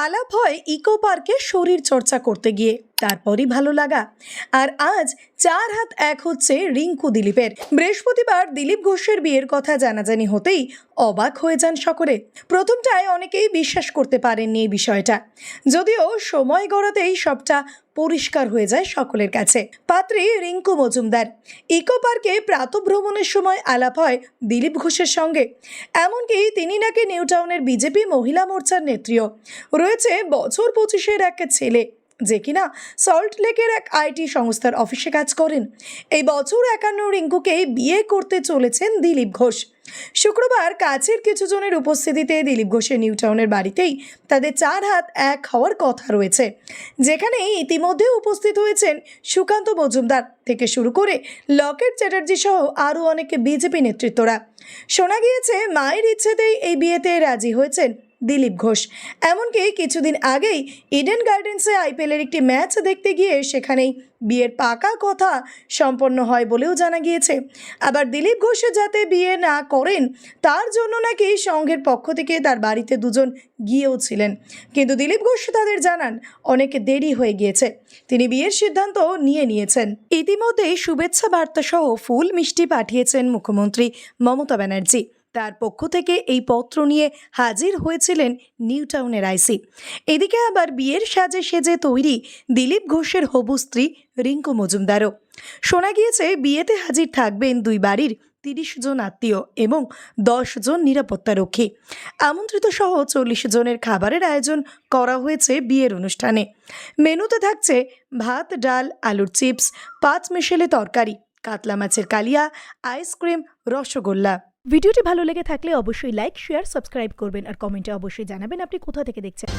আলাপ হয় ইকো পার্কে শরীর চর্চা করতে গিয়ে, তারপরই ভালো লাগা। আর আজ 4 হাত 1 হচ্ছে রিঙ্কু দিলীপের। বৃহস্পতিবার দিলীপ ঘোষের বিয়ের কথা জানাজানি হতেই অবাক হয়ে যান সকলে। প্রথমটায় অনেকেই বিশ্বাস করতে পারেননি এই বিষয়টা, যদিও সময় গড়াতেই সবটা পরিষ্কার হয়ে যায় সকলের কাছে। পাত্রী রিঙ্কু মজুমদার। ইকো পার্কে প্রাতঃভ্রমণের সময় আলাপ হয় দিলীপ ঘোষের সঙ্গে। এমনকি তিনি নাকি নিউ টাউনের বিজেপি মহিলা মোর্চার নেত্রীও। রয়েছে বছর 25-এর এক ছেলে, যে কিনা সল্ট লেকের এক আইটি সংস্থার অফিসে কাজ করেন। এই বছর 51 রিঙ্কুকে বিয়ে করতে চলেছেন দিলীপ ঘোষ। শুক্রবার কাছের কিছু জনের উপস্থিতিতে দিলীপ ঘোষের নিউ টাউনের বাড়িতেই তাদের 4 হাত 1 হওয়ার কথা রয়েছে, যেখানে ইতিমধ্যে উপস্থিত হয়েছেন সুকান্ত মজুমদার থেকে শুরু করে লকেট চ্যাটার্জি সহ আরও অনেক বিজেপি নেতৃত্বরা। শোনা গিয়েছে মায়ের ইচ্ছেতেই এই বিয়েতে রাজি হয়েছেন দিলীপ ঘোষ। এমনকি কিছুদিন আগেই ইডেন গার্ডেন্সে আইপিএলের একটি ম্যাচ দেখতে গিয়ে সেখানেই বিয়ের পাকা কথা সম্পন্ন হয় বলেও জানা গিয়েছে। আবার দিলীপ ঘোষ যাতে বিয়ে না করেন তার জন্য নাকি সংঘের পক্ষ থেকে তার বাড়িতে দুজন গিয়েও ছিলেন, কিন্তু দিলীপ ঘোষ তাদের জানান অনেক দেরি হয়ে গিয়েছে, তিনি বিয়ের সিদ্ধান্ত নিয়েছেন। ইতিমধ্যেই শুভেচ্ছা বার্তা সহ ফুল মিষ্টি পাঠিয়েছেন মুখ্যমন্ত্রী মমতা ব্যানার্জি। তার পক্ষ থেকে এই পত্র নিয়ে হাজির হয়েছিলেন নিউ টাউনের আইসি। এদিকে আবার বিয়ের সাজে সেজে তৈরি দিলীপ ঘোষের হবু স্ত্রী রিঙ্কু মজুমদারও। শোনা গিয়েছে বিয়েতে হাজির থাকবেন দুই বাড়ির 30 জন আত্মীয় এবং 10 জন নিরাপত্তারক্ষী। আমন্ত্রিত সহ 40 জনের খাবারের আয়োজন করা হয়েছে বিয়ের অনুষ্ঠানে। মেনুতে থাকছে ভাত, ডাল, আলুর চিপস, 5 মিশেলে তরকারি, কাতলা মাছের কালিয়া, আইসক্রিম, রসগোল্লা। ভিডিওটি ভালো লেগে থাকলে অবশ্যই লাইক, শেয়ার, সাবস্ক্রাইব করবেন আর কমেন্টে অবশ্যই জানাবেন আপনি কোথা থেকে দেখছেন।